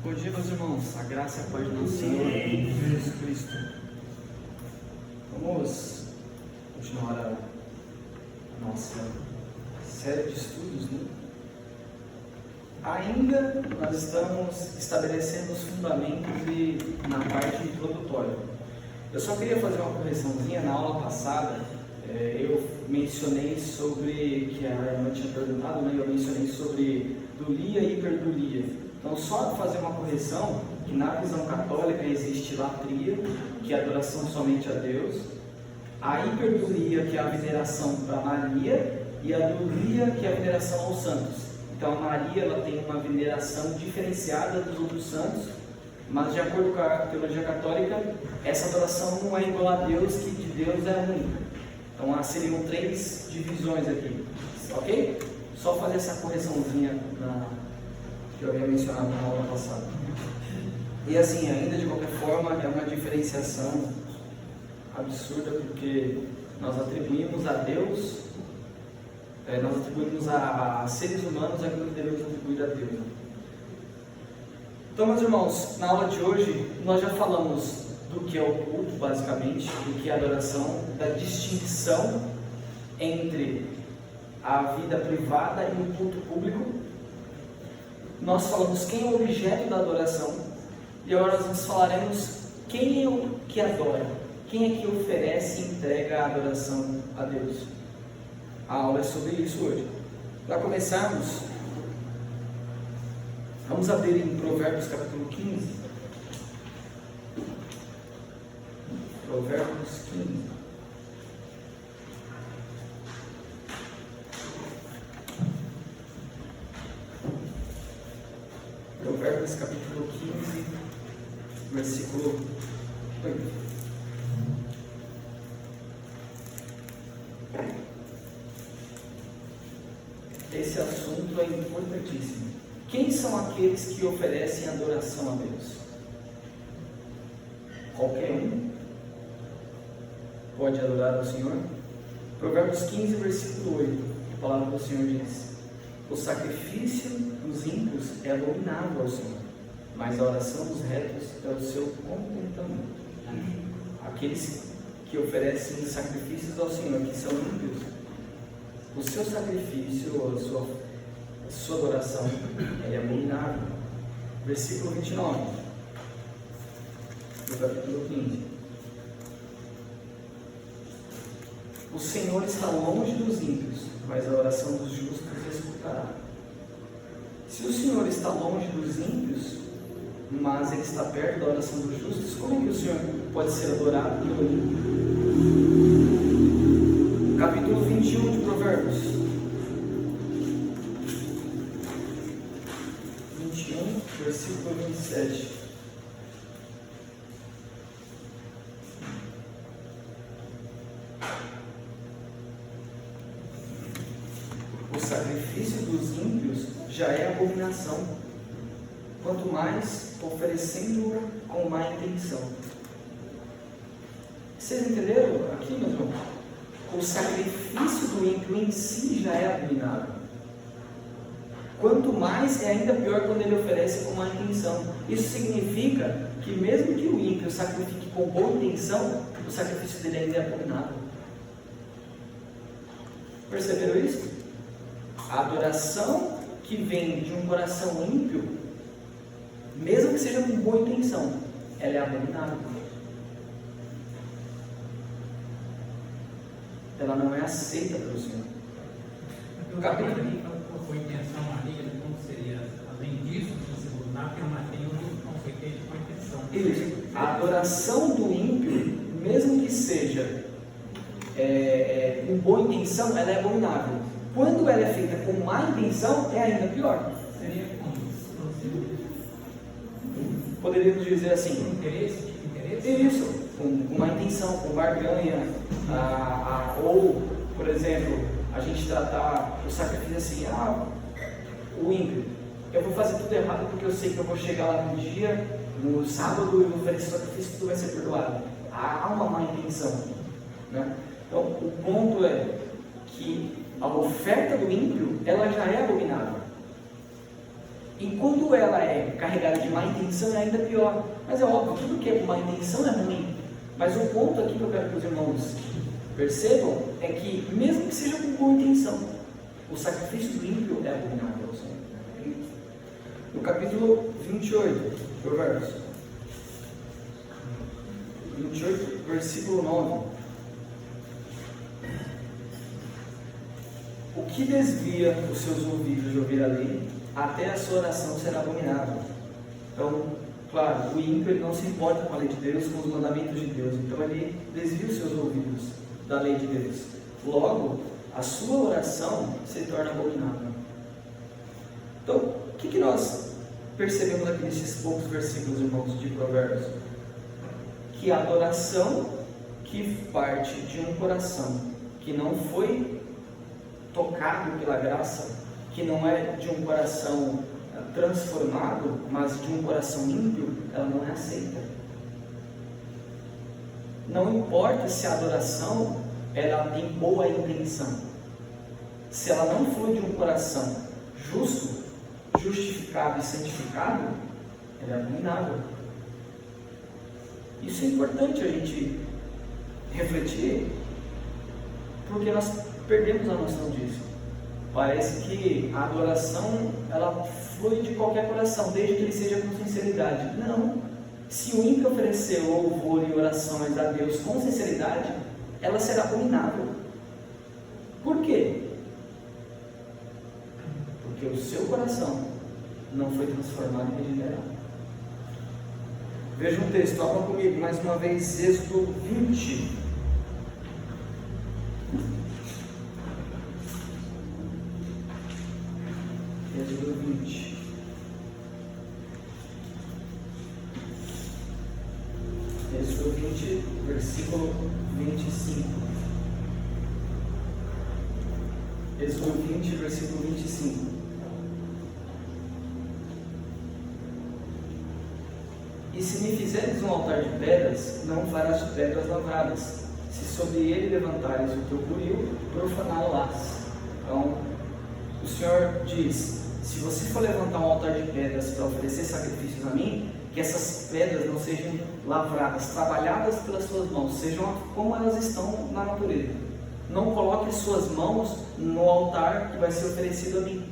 Bom dia, meus irmãos, a graça e a paz do nosso Senhor Jesus Cristo. Vamos continuar a nossa série de estudos, né? Ainda nós estamos estabelecendo os fundamentos na parte introdutória. Eu só queria fazer uma correçãozinha. Na aula passada, eu mencionei sobre, que a irmã tinha perguntado, né? Eu mencionei sobre dulia e hiperdulia. Então, só fazer uma correção, que na visão católica existe latria, que é adoração somente a Deus, a hiperdulia, que é a veneração para Maria, e a dulia, que é a veneração aos santos. Então, a Maria ela tem uma veneração diferenciada dos outros santos, mas de acordo com a teologia católica, essa adoração não é igual a Deus, que de Deus é única. Então, seriam 3 divisões aqui, ok? Só fazer essa correçãozinha que eu havia mencionado na aula passada. E assim, ainda de qualquer forma, é uma diferenciação absurda, porque nós atribuímos a Deus, nós atribuímos a seres humanos aquilo que devemos atribuir a Deus. Então, meus irmãos, na aula de hoje, nós já falamos do que é o culto, basicamente, do que é a adoração, da distinção entre a vida privada e o culto público. Nós falamos quem é o objeto da adoração, e agora nós falaremos quem é o que adora, quem é que oferece e entrega a adoração a Deus. A aula é sobre isso hoje. Para começarmos, vamos abrir em Provérbios capítulo 15. Provérbios 15. Provérbios capítulo 15, versículo 8. Esse assunto é importantíssimo. Quem são aqueles que oferecem adoração a Deus? Qualquer um pode adorar ao Senhor? Provérbios 15, versículo 8. A palavra do Senhor diz: o sacrifício dos ímpios é abominável ao Senhor, mas a oração dos retos é o seu contentamento. Aqueles que oferecem sacrifícios ao Senhor, que são ímpios, o seu sacrifício, a sua adoração, é abominável. Versículo 29, do capítulo 15. O Senhor está longe dos ímpios, mas a oração dos justos escutará. Se o Senhor está longe dos ímpios, mas Ele está perto da oração dos justos, como é que o Senhor pode ser adorado pelo ímpio? Capítulo 21 de Provérbios. 21, versículo 27. O sacrifício dos ímpios já é abominação, quanto mais oferecendo-o com má intenção. Vocês entenderam aqui, meus irmãos? O sacrifício do ímpio em si já é abominável. Quanto mais, é ainda pior quando ele oferece com má intenção. Isso significa que mesmo que o ímpio sacrifique com boa intenção, o sacrifício dele ainda é abominável. Perceberam isso? A adoração que vem de um coração ímpio, mesmo que seja com boa intenção, ela é abominável. Ela não é aceita pelo Senhor. No capítulo ali, com intenção maligna, como seria? Além disso, você mudar, tem outro não foi feito com intenção. Isso. A adoração do ímpio, mesmo que seja com boa intenção, ela é abominável. Quando ela é feita com má intenção, é ainda pior. Seria como? Poderíamos dizer assim: Interesse? isso, com má intenção, com barganha, ou, por exemplo, a gente tratar o sacrifício assim: o ímpio, eu vou fazer tudo errado porque eu sei que eu vou chegar lá no dia, no sábado, e vou oferecer sacrifício e tudo vai ser perdoado. Há uma má intenção, né? Então, o ponto é que a oferta do ímpio, ela já é abominável. E quando ela é carregada de má intenção, é ainda pior. Mas é óbvio, tudo que é com má intenção é ruim. Mas o ponto aqui que eu quero que os irmãos percebam é que, mesmo que seja com boa intenção, o sacrifício do ímpio é abominável ao Senhor. No capítulo 28, Provérbios 28, versículo 9. O que desvia os seus ouvidos de ouvir a lei, até a sua oração será abominável. Então, claro, o ímpio ele não se importa com a lei de Deus, com os mandamentos de Deus. Então ele desvia os seus ouvidos da lei de Deus. Logo, a sua oração se torna abominável. Então, o que nós percebemos aqui nesses poucos versículos, irmãos, de Provérbios? Que a adoração que parte de um coração que não foi tocado pela graça, que não é de um coração transformado, mas de um coração ímpio, ela não é aceita. Não importa se a adoração ela tem boa intenção, se ela não for de um coração justo, justificado e santificado, ela é abominável. Isso é importante a gente refletir, porque nós perdemos a noção disso. Parece que a adoração ela flui de qualquer coração, desde que ele seja com sinceridade. Não. Se o ímpio oferecer louvor e orações a Deus com sinceridade, ela será abominável. Por quê? Porque o seu coração não foi transformado em regenerado. Veja um texto, abra comigo mais uma vez, Êxodo 20. Êxodo 20. Êxodo 20, versículo 25. Êxodo 20, versículo 25. E se me fizeres um altar de pedras, não farás de pedras lavradas. Se sobre ele levantares o teu buril, profaná-lo-ás. Então, o Senhor diz: se você for levantar um altar de pedras para oferecer sacrifícios a mim, que essas pedras não sejam lavradas, trabalhadas pelas suas mãos, sejam como elas estão na natureza. Não coloque as suas mãos no altar que vai ser oferecido a mim.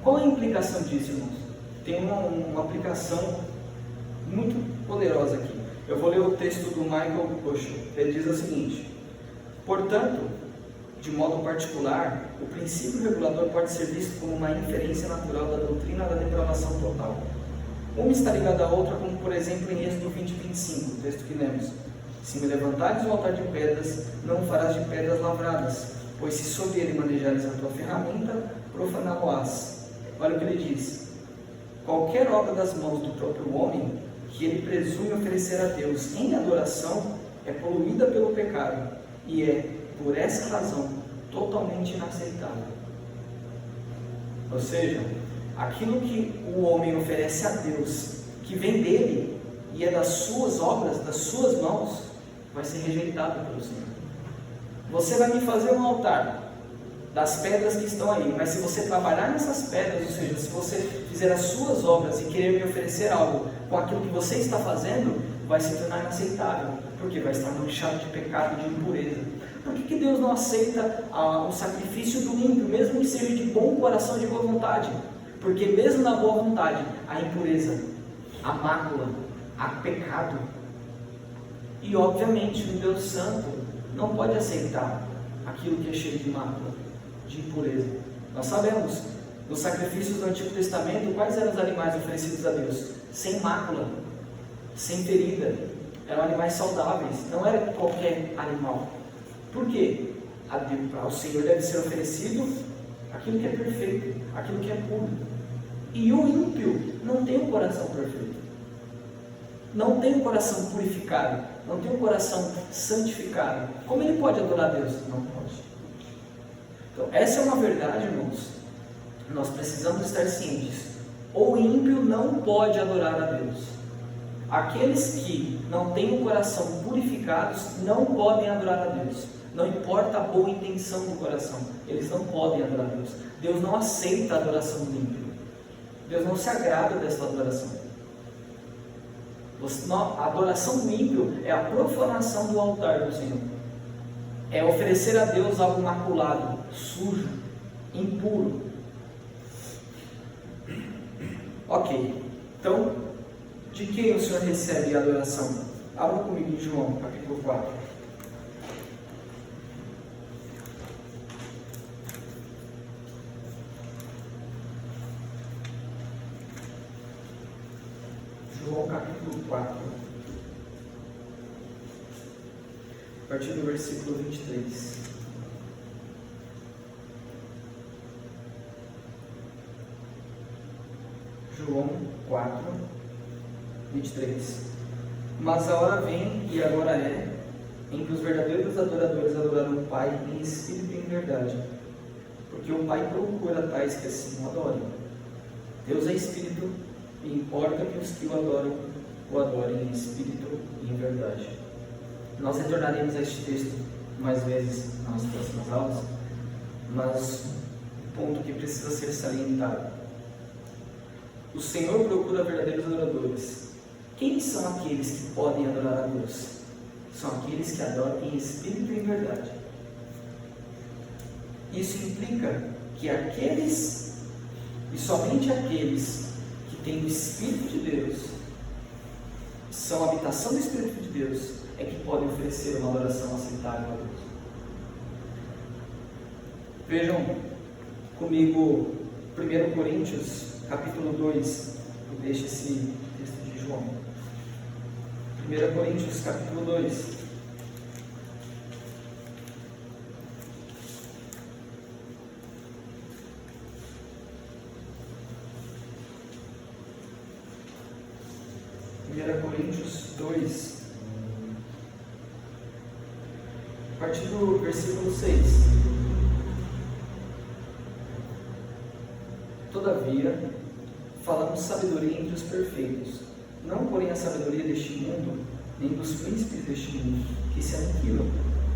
Qual é a implicação disso, irmãos? Tem uma aplicação muito poderosa aqui. Eu vou ler o texto do Michael Osho. Ele diz o seguinte: portanto, de modo particular, o princípio regulador pode ser visto como uma inferência natural da doutrina da depravação total. Uma está ligada à outra, como por exemplo em Êxodo 20, 25, o texto que lemos: se me levantares o altar de pedras, não farás de pedras lavradas, pois se sobre ele manejares a tua ferramenta, profaná-lo-ás. Olha o que ele diz: qualquer obra das mãos do próprio homem que ele presume oferecer a Deus em adoração é poluída pelo pecado e é, por essa razão, totalmente inaceitável. Ou seja, aquilo que o homem oferece a Deus, que vem dele e é das suas obras, das suas mãos, vai ser rejeitado pelo Senhor. Você vai me fazer um altar das pedras que estão aí, mas se você trabalhar nessas pedras, ou seja, se você fizer as suas obras e querer me oferecer algo com aquilo que você está fazendo, vai se tornar inaceitável, porque vai estar manchado de pecado, de impureza. Por que Deus não aceita o sacrifício do ímpio, mesmo que seja de bom coração, de boa vontade? Porque mesmo na boa vontade, há impureza, há mácula, há pecado. E obviamente um Deus santo não pode aceitar aquilo que é cheio de mácula, de impureza. Nós sabemos, nos sacrifícios do Antigo Testamento, quais eram os animais oferecidos a Deus? Sem mácula, sem ferida, eram animais saudáveis, não era qualquer animal. Por quê? Ao Senhor deve ser oferecido aquilo que é perfeito, aquilo que é puro. E o ímpio não tem um coração perfeito, não tem um coração purificado, não tem um coração santificado. Como ele pode adorar a Deus? Não pode. Então, essa é uma verdade, irmãos. Nós precisamos estar cientes. O ímpio não pode adorar a Deus. Aqueles que não têm o coração purificados não podem adorar a Deus. Não importa a boa intenção do coração, eles não podem adorar a Deus. Deus não aceita a adoração do ímpio. Deus não se agrada dessa adoração. A adoração do ímpio é a profanação do altar do Senhor. É oferecer a Deus algo maculado, sujo, impuro. Ok, então, de quem o Senhor recebe a adoração? Abra comigo em João, capítulo 4. João, capítulo 4. A partir do versículo 23. João 4, 23. Mas a hora vem, e agora é, em que os verdadeiros adoradores adorarão o Pai em espírito e em verdade, porque o Pai procura tais que assim o adorem. Deus é espírito, e importa que os que o adorem em espírito e em verdade. Nós retornaremos a este texto mais vezes nas próximas aulas, mas o ponto que precisa ser salientado: o Senhor procura verdadeiros adoradores. Quem são aqueles que podem adorar a Deus? São aqueles que adoram em espírito e em verdade. Isso implica que aqueles, e somente aqueles que têm o Espírito de Deus, são a habitação do Espírito de Deus, é que podem oferecer uma adoração aceitável a Deus. Vejam comigo 1 Coríntios, capítulo 2, eu deixo esse texto de João. 1 Coríntios, capítulo 2. Coríntios 2, a partir do versículo 6. Todavia, falamos sabedoria entre os perfeitos, não porém a sabedoria deste mundo, nem dos príncipes deste mundo, que se aniquilam,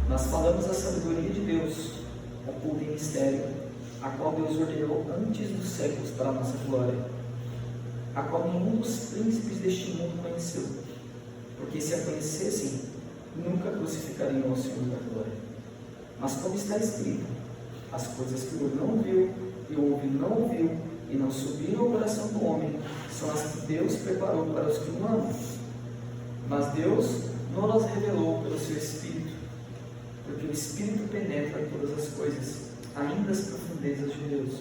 mas falamos a sabedoria de Deus, oculta em mistério, a qual Deus ordenou antes dos séculos para a nossa glória, a qual nenhum dos príncipes deste mundo conheceu, porque se a conhecessem, nunca crucificariam ao Senhor da glória. Mas como está escrito, as coisas que o olho não viu, e o ouvido não ouviu, e não subiram ao coração do homem, são as que Deus preparou para os que o amam. Mas Deus não as revelou pelo seu Espírito, porque o Espírito penetra em todas as coisas, ainda as profundezas de Deus.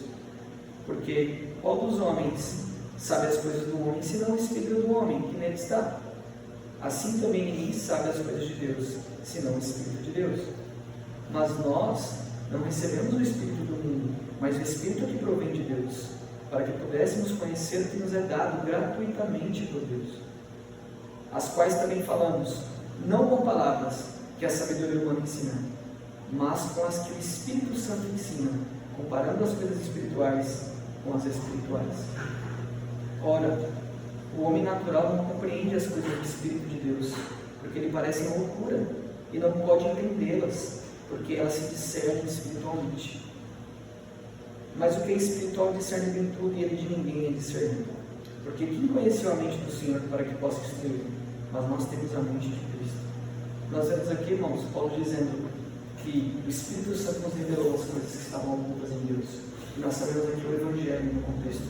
Porque qual dos homens sabe as coisas do homem, senão o Espírito do homem que nele está? Assim também ninguém sabe as coisas de Deus, senão o Espírito de Deus. Mas nós não recebemos o Espírito do mundo, mas o Espírito que provém de Deus, para que pudéssemos conhecer o que nos é dado gratuitamente por Deus, as quais também falamos, não com palavras que a sabedoria humana ensina, mas com as que o Espírito Santo ensina, comparando as coisas espirituais com as espirituais. Ora, o homem natural não compreende as coisas do Espírito de Deus, porque lhe parecem loucura, e não pode entendê-las, porque elas se discernem espiritualmente. Mas o que é espiritual discerne bem tudo, e ele de ninguém é discernido. Porque quem conheceu a mente do Senhor para que possa instruir? Mas nós temos a mente de Cristo. Nós vemos aqui, irmãos, Paulo dizendo que o Espírito Santo nos revelou as coisas que estavam ocultas em Deus. E nós sabemos aqui o Evangelho no contexto.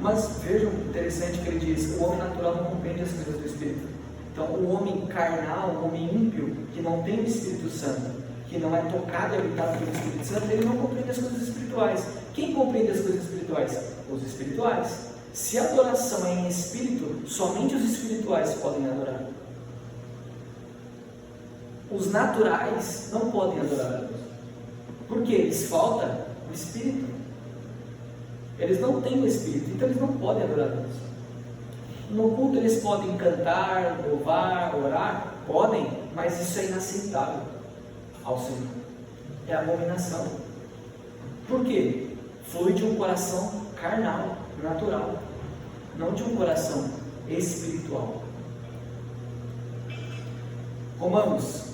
Mas vejam, interessante que ele diz, o homem natural não compreende as coisas do Espírito. Então, o homem carnal, o homem ímpio, que não tem o Espírito Santo, que não é tocado e habitado pelo Espírito Santo, ele não compreende as coisas espirituais. Quem compreende as coisas espirituais? Os espirituais. Se a adoração é em espírito, somente os espirituais podem adorar. Os naturais não podem adorar a Deus. Por quê? Lhes falta o Espírito. Eles não têm o Espírito, então eles não podem adorar a Deus. No culto eles podem cantar, louvar, orar, podem, mas isso é inaceitável ao Senhor. É abominação. Por quê? Flui de um coração carnal, natural, não de um coração espiritual. Romanos,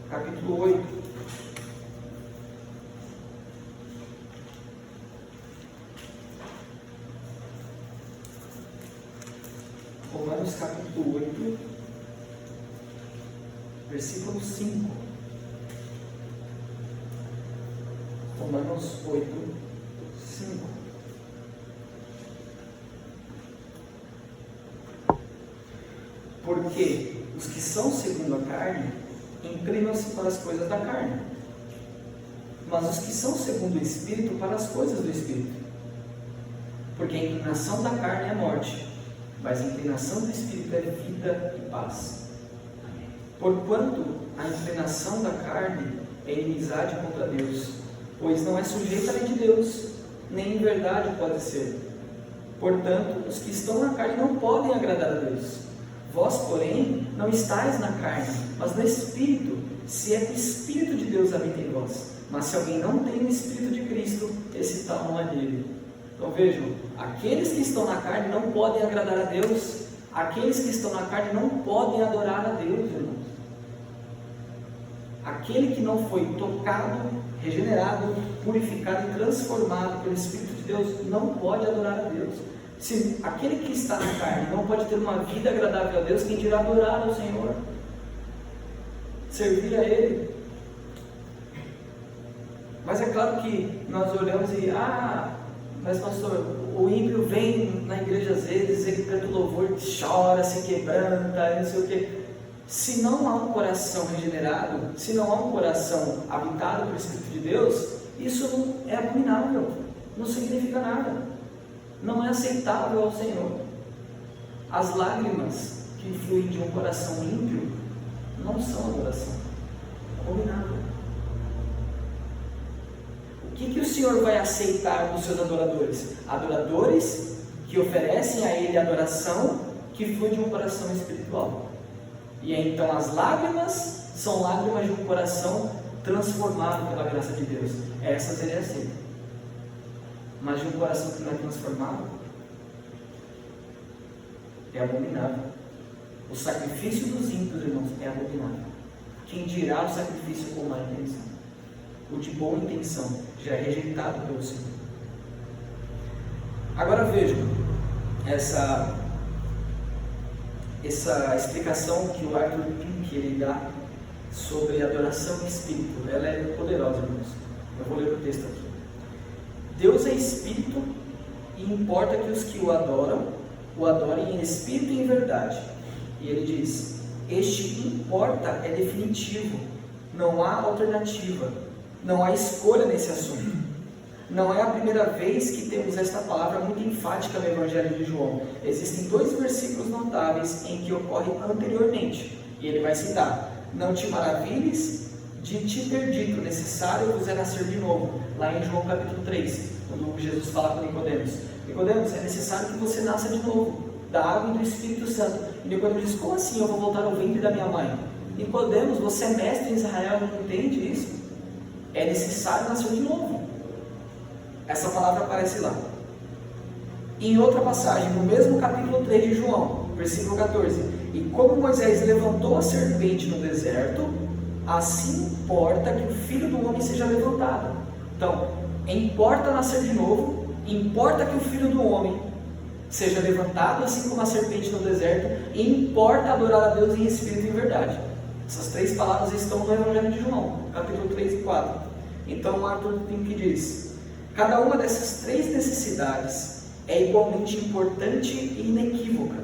capítulo 8. Romanos capítulo 8, versículo 5. Romanos 8, 5. Porque os que são segundo a carne inclinam-se para as coisas da carne, mas os que são segundo o Espírito para as coisas do Espírito. Porque a inclinação da carne é morte, mas a inclinação do Espírito é vida e paz. Porquanto a inclinação da carne é inimizade contra Deus, pois não é sujeita à lei de Deus, nem em verdade pode ser. Portanto, os que estão na carne não podem agradar a Deus. Vós, porém, não estáis na carne, mas no Espírito, se é que o Espírito de Deus habita em vós. Mas se alguém não tem o Espírito de Cristo, esse tal não é dele. Então vejam, aqueles que estão na carne não podem agradar a Deus, aqueles que estão na carne não podem adorar a Deus, irmãos. Aquele que não foi tocado, regenerado, purificado e transformado pelo Espírito de Deus não pode adorar a Deus. Se aquele que está na carne não pode ter uma vida agradável a Deus, quem dirá adorar ao Senhor, servir a Ele? Mas é claro que nós olhamos e, mas pastor, o ímpio vem na igreja às vezes, ele canta o louvor, chora, se quebranta, não sei o quê. Se não há um coração regenerado, se não há um coração habitado pelo Espírito de Deus, isso não é abominável, não significa nada, não é aceitável ao Senhor. As lágrimas que fluem de um coração ímpio não são adoração, é abominável. O que o Senhor vai aceitar dos seus adoradores? Adoradores que oferecem a Ele adoração que flui de um coração espiritual. E então as lágrimas são lágrimas de um coração transformado pela graça de Deus. Essas Ele aceita. Mas de um coração que não é transformado, é abominável. O sacrifício dos ímpios, irmãos, é abominável. Quem dirá o sacrifício com má intenção? O de boa intenção já é rejeitado pelo Senhor. Agora vejam essa explicação que o Arthur Pink ele dá sobre adoração em espírito. Ela é poderosa, irmãos. Eu vou ler o texto aqui. Deus é espírito e importa que os que o adorem em espírito e em verdade. E ele diz: este importa é definitivo, não há alternativa, não há escolha nesse assunto. Não é a primeira vez que temos esta palavra muito enfática no Evangelho de João. Existem 2 versículos notáveis em que ocorre anteriormente, e ele vai citar: não te maravilhes de te ter dito, necessário vos é nascer de novo, lá em João capítulo 3, quando Jesus fala com Nicodemos: Nicodemos, é necessário que você nasça de novo, da água e do Espírito Santo. E Nicodemos diz: como assim eu vou voltar ao ventre da minha mãe? Nicodemos, você é mestre em Israel, não entende isso? É necessário nascer de novo. Essa palavra aparece lá. Em outra passagem, no mesmo capítulo 3 de João, versículo 14: e como Moisés levantou a serpente no deserto, assim importa que o Filho do Homem seja levantado. Então, importa nascer de novo, importa que o Filho do Homem seja levantado, assim como a serpente no deserto, e importa adorar a Deus em espírito e em verdade. Essas 3 palavras estão no Evangelho de João, capítulo 3 e 4. Então, Arthur Pink diz: cada uma dessas 3 necessidades é igualmente importante e inequívoca.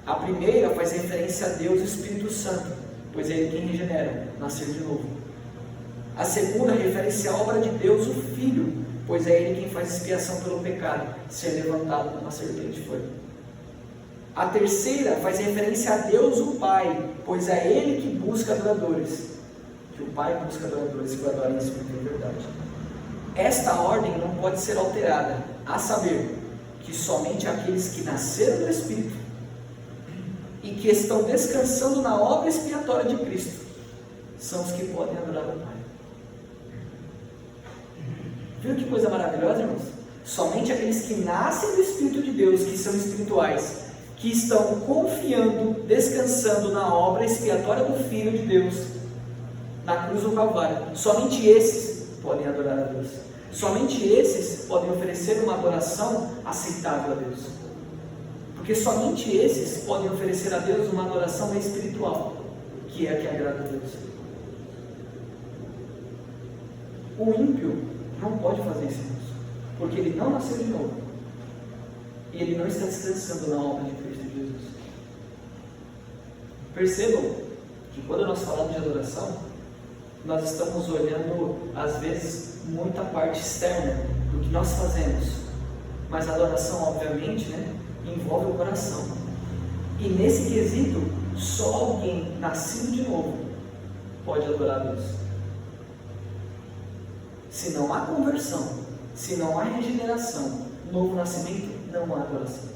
A primeira faz referência a Deus e Espírito Santo, pois é Ele quem regenera, nascer de novo. A segunda refere-se à obra de Deus, o Filho, pois é Ele quem faz expiação pelo pecado, ser levantado como a serpente foi. A terceira faz referência a Deus, o Pai, pois é Ele que busca adoradores, que o Pai busca adoradores que o adorem em espírito e verdade. Esta ordem não pode ser alterada, a saber, que somente aqueles que nasceram do Espírito e que estão descansando na obra expiatória de Cristo são os que podem adorar o Pai. Viu que coisa maravilhosa, irmãos? Somente aqueles que nascem do Espírito de Deus, que são espirituais, que estão confiando, descansando na obra expiatória do Filho de Deus, na cruz do Calvário, somente esses podem adorar a Deus. Somente esses podem oferecer uma adoração aceitável a Deus. Porque Porque somente esses podem oferecer a Deus uma adoração espiritual, que é a que agrada a Deus. O ímpio não pode fazer isso, porque ele não nasceu de novo. E ele não está descansando na obra de Cristo Jesus. Percebam que quando nós falamos de adoração, nós estamos olhando, às vezes, muita parte externa do que nós fazemos. Mas a adoração, obviamente, envolve o coração. E nesse quesito, só alguém nascido de novo pode adorar a Deus. Se não há conversão, se não há regeneração, novo nascimento, não há adoração.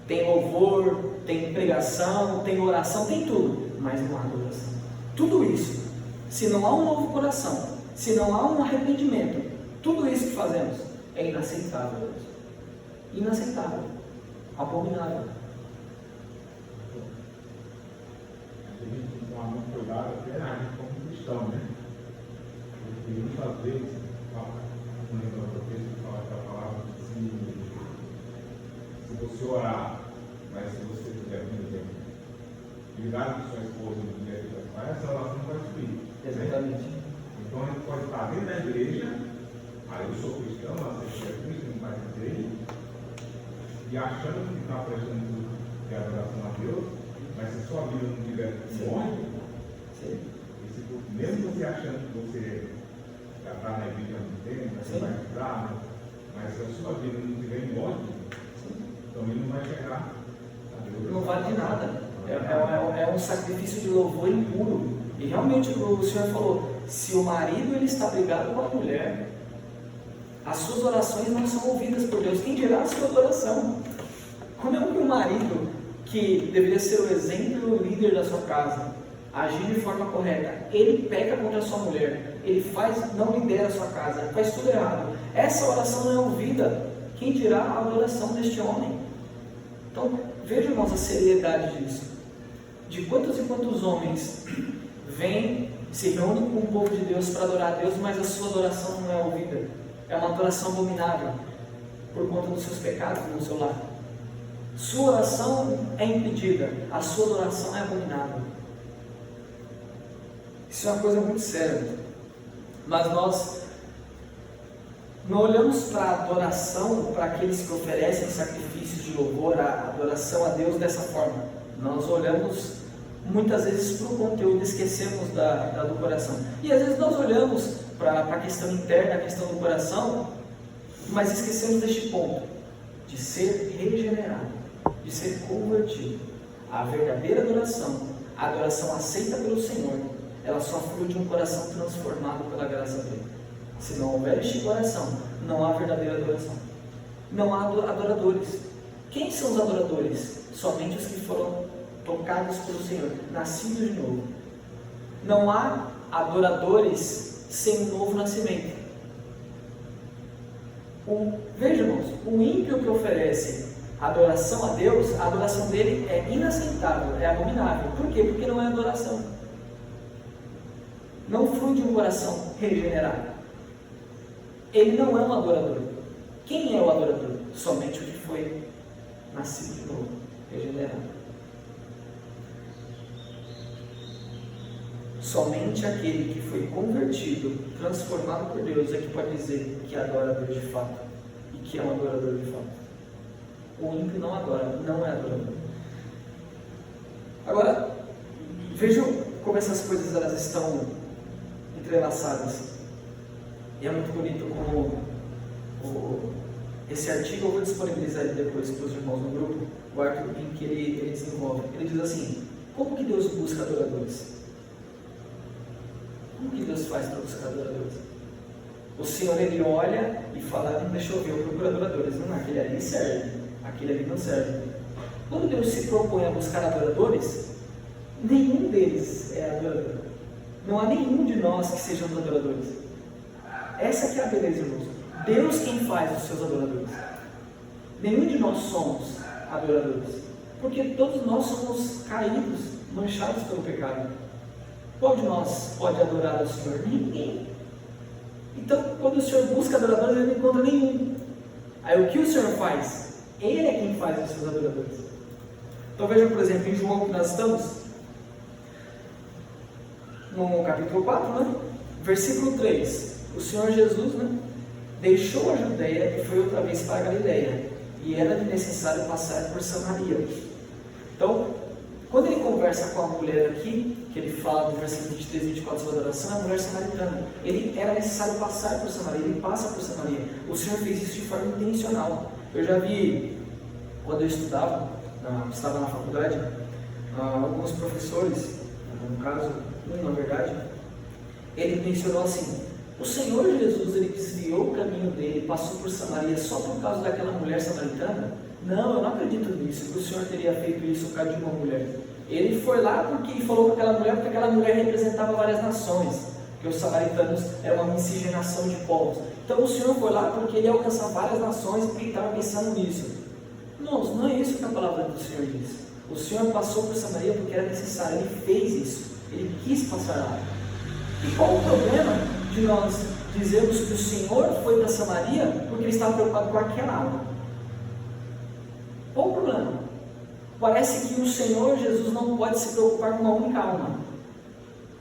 Tem louvor, tem pregação, tem oração, tem tudo, mas não há adoração. Tudo isso, se não há um novo coração, se não há um arrependimento, tudo isso que fazemos é inaceitável a Deus. Inaceitável, abominável. A gente tem que tomar muito cuidado até a gente como cristão, Porque muitas vezes, quando eu texto fala que a palavra se você orar, mas se você tiver, por exemplo, cuidar de sua esposa no dia que essa oração não vai subir. Exatamente. Então a gente pode estar dentro da igreja, eu sou cristão, aceito a Cristo, não vai dizer, e achando que está prestando tudo que é adoração a Deus, mas se sua vida não tiver longe, mesmo você achando que você já está na igreja há muito tempo, você vai estudar, mas se a sua vida não estiver em ordem, também não vai chegar a Deus. Não vale de nada. É um sacrifício de louvor impuro. E realmente o Senhor falou, se o marido ele está brigado com a mulher, as suas orações não são ouvidas por Deus. Quem dirá a sua adoração? Como é que um marido, que deveria ser o exemplo e o líder da sua casa, agir de forma correta, ele peca contra a sua mulher, ele não lidera a sua casa, faz tudo errado, essa oração não é ouvida, quem dirá a adoração deste homem? Então, vejam, irmãos, a seriedade disso. De quantos e quantos homens vêm, se reúnem com o povo de Deus para adorar a Deus, mas a sua adoração não é ouvida, é uma adoração abominável, por conta dos seus pecados no seu lar. Sua oração é impedida, a sua adoração é abominável. Isso é uma coisa muito séria. Mas nós não olhamos para a adoração, para aqueles que oferecem sacrifícios de louvor, a adoração a Deus dessa forma. Nós olhamos muitas vezes para o conteúdo e esquecemos do coração. E às vezes nós olhamos para a questão interna, a questão do coração, mas esquecemos deste ponto, de ser regenerado, de ser convertido. A verdadeira adoração, a adoração aceita pelo Senhor, ela só flui de um coração transformado pela graça dele. Se não houver este coração, não há verdadeira adoração. Não há adoradores. Quem são os adoradores? Somente os que foram tocados pelo Senhor, nascidos de novo. Não há adoradores sem um novo nascimento. Veja, irmãos, o ímpio que oferece adoração a Deus, a adoração dele é inaceitável, é abominável. Por quê? Porque não é adoração. Não flui de um coração regenerado. Ele não é um adorador. Quem é o adorador? Somente o que foi nascido de novo, regenerado. Somente aquele que foi convertido, transformado por Deus, é que pode dizer que adora a Deus de fato e que é um adorador de fato. O ímpio não adora, não é adorador. Agora, vejam como essas coisas elas estão entrelaçadas. E é muito bonito como esse artigo eu vou disponibilizar ele depois para os irmãos no grupo, o artigo que ele desenvolve. Ele diz assim: como que Deus busca adoradores? Como que Deus faz para buscar adoradores? O Senhor, ele olha e fala: deixa eu ver, eu procuro adoradores. Não, aquele ali serve, aquele ali não serve. Quando Deus se propõe a buscar adoradores, nenhum deles é adorador. Não há nenhum de nós que sejamos adoradores. Essa que é a beleza, irmãos. Deus quem faz os seus adoradores. Nenhum de nós somos adoradores. Porque todos nós somos caídos, manchados pelo pecado. Qual de nós pode adorar ao Senhor? Ninguém. Então, quando o Senhor busca adoradores, ele não encontra nenhum. Aí o que o Senhor faz? Ele é quem faz os seus adoradores. Então veja, por exemplo, em João que nós estamos, no capítulo 4, né? Versículo 3. O Senhor Jesus, né, deixou a Judeia e foi outra vez para a Galileia, e era necessário passar por Samaria. Então, quando ele conversa com a mulher aqui, que ele fala no versículo 23 e 24 sobre a adoração, é a mulher samaritana. Ele era necessário passar por Samaria, ele passa por Samaria. O Senhor fez isso de forma intencional. Eu já vi, quando eu estava na faculdade, alguns professores, no caso, na verdade, ele mencionou assim: o Senhor Jesus, ele desviou o caminho dele, passou por Samaria só por causa daquela mulher samaritana? Não, eu não acredito nisso, que o Senhor teria feito isso por causa de uma mulher. Ele foi lá porque ele falou com aquela mulher, porque aquela mulher representava várias nações, porque os samaritanos eram uma miscigenação de povos. Então o Senhor foi lá porque ele ia alcançar várias nações, porque ele estava pensando nisso. Não é isso que a palavra do Senhor diz. O Senhor passou por Samaria porque era necessário, ele fez isso, ele quis passar lá. E qual o problema de nós dizermos que o Senhor foi para Samaria porque ele estava preocupado com aquela alma? Qual o problema? Parece que o Senhor Jesus não pode se preocupar com uma única alma.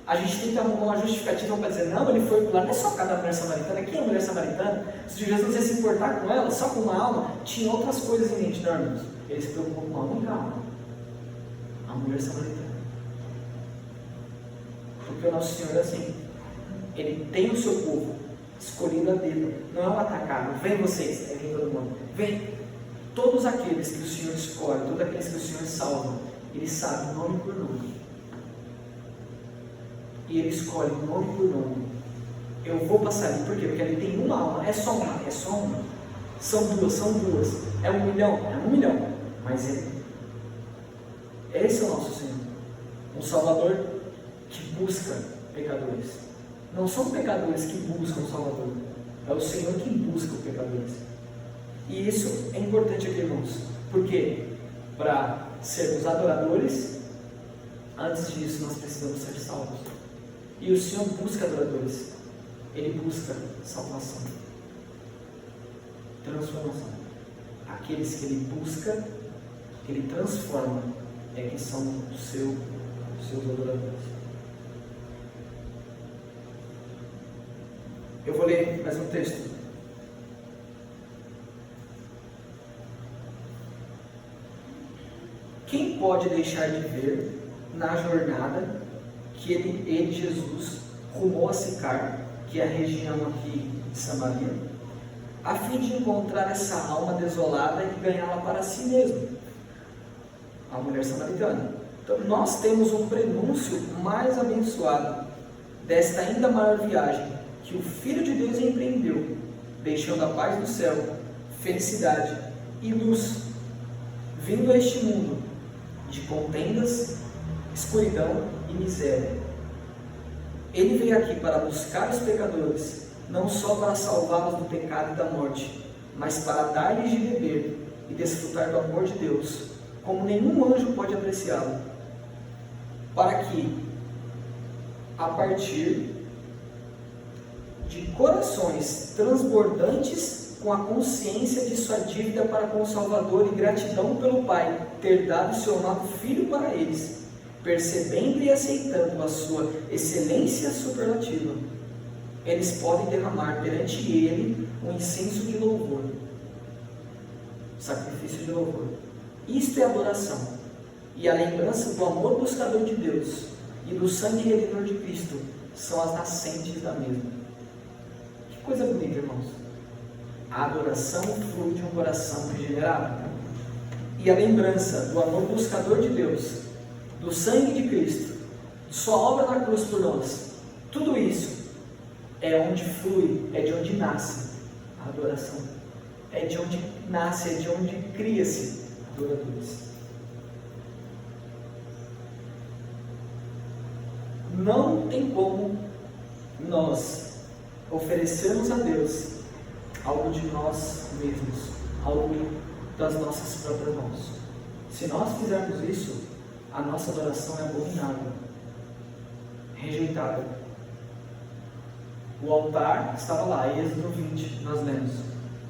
A gente tem que arrumar uma justificativa para dizer: não, ele foi lá, não é só por causa da mulher samaritana. Quem é a mulher samaritana? Se Jesus ia se importar com ela, só com uma alma, tinha outras coisas em mente, não, irmãos? Ele se preocupou com uma única alma, a mulher samaritana. Porque o nosso Senhor é assim, ele tem o seu povo escolhido a dedo, não é um atacado. Vem vocês, vem todo mundo, vem. Todos aqueles que o Senhor escolhe, todos aqueles que o Senhor salva, ele sabe nome por nome, e ele escolhe nome por nome. Eu vou passar ali, por quê? Porque ele tem uma alma, é só uma, são duas, é 1 milhão, é 1 milhão, mas esse é o nosso Senhor, um Salvador que busca pecadores. Não são pecadores que buscam o Salvador, é o Senhor que busca os pecadores. E isso é importante aqui, irmãos, porque para sermos adoradores, antes disso nós precisamos ser salvos. E o Senhor busca adoradores, ele busca salvação, transformação. Aqueles que ele busca, que ele transforma, é que são os seus adoradores. Eu vou ler mais um texto. Quem pode deixar de ver na jornada que ele Jesus, rumou a Sicar, que é a região aqui de Samaria, a fim de encontrar essa alma desolada e ganhá-la para si mesmo, a mulher samaritana. Então nós temos um prenúncio mais abençoado desta ainda maior viagem que o Filho de Deus empreendeu, deixando a paz do céu, felicidade e luz, vindo a este mundo de contendas, escuridão e miséria. Ele veio aqui para buscar os pecadores, não só para salvá-los do pecado e da morte, mas para dar-lhes de beber e desfrutar do amor de Deus, como nenhum anjo pode apreciá-lo, para que, a partir de corações transbordantes com a consciência de sua dívida para com o Salvador e gratidão pelo Pai ter dado seu amado Filho para eles, percebendo e aceitando a sua excelência superlativa, eles podem derramar perante Ele um incenso de louvor, sacrifício de louvor. Isto é adoração, e a lembrança do amor buscador de Deus e do sangue redimidor de Cristo são as nascentes da mesma. Que coisa bonita, irmãos! A adoração flui de um coração regenerado, e a lembrança do amor buscador de Deus, do sangue de Cristo, de sua obra na cruz por nós, tudo isso é onde flui, é de onde nasce a adoração, é de onde nasce, é de onde cria-se adoradores. Não tem como nós oferecermos a Deus algo de nós mesmos, algo das nossas próprias mãos. Se nós fizermos isso, a nossa adoração é abominável, rejeitada. O altar estava lá, Êxodo 20, nós lemos.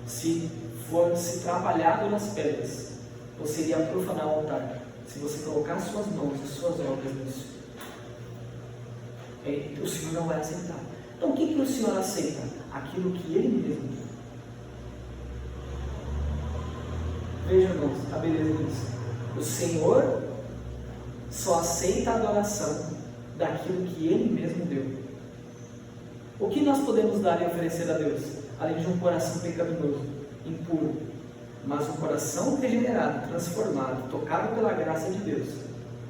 Se fosse trabalhado nas pedras, você iria profanar o altar. Se você colocar suas mãos e suas obras nisso, o Senhor não vai aceitar. Então o que o Senhor aceita? Aquilo que Ele mesmo deu. Veja, irmãos, a beleza disso. O Senhor só aceita a adoração daquilo que Ele mesmo deu. O que nós podemos dar e oferecer a Deus? Além de um coração pecaminoso, impuro, mas um coração regenerado, transformado, tocado pela graça de Deus.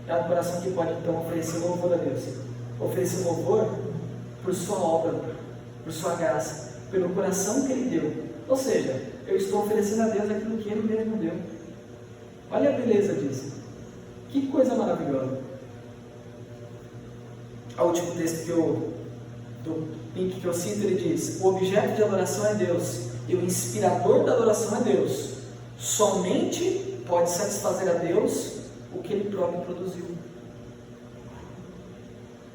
É um coração que pode então oferecer louvor a Deus. Oferecer louvor por sua obra, por sua graça, pelo coração que Ele deu. Ou seja, eu estou oferecendo a Deus aquilo que Ele mesmo deu. Olha a beleza disso. Que coisa maravilhosa. O último texto do link que eu cito, ele diz: o objeto de adoração é Deus e o inspirador da adoração é Deus. Somente pode satisfazer a Deus o que Ele próprio produziu.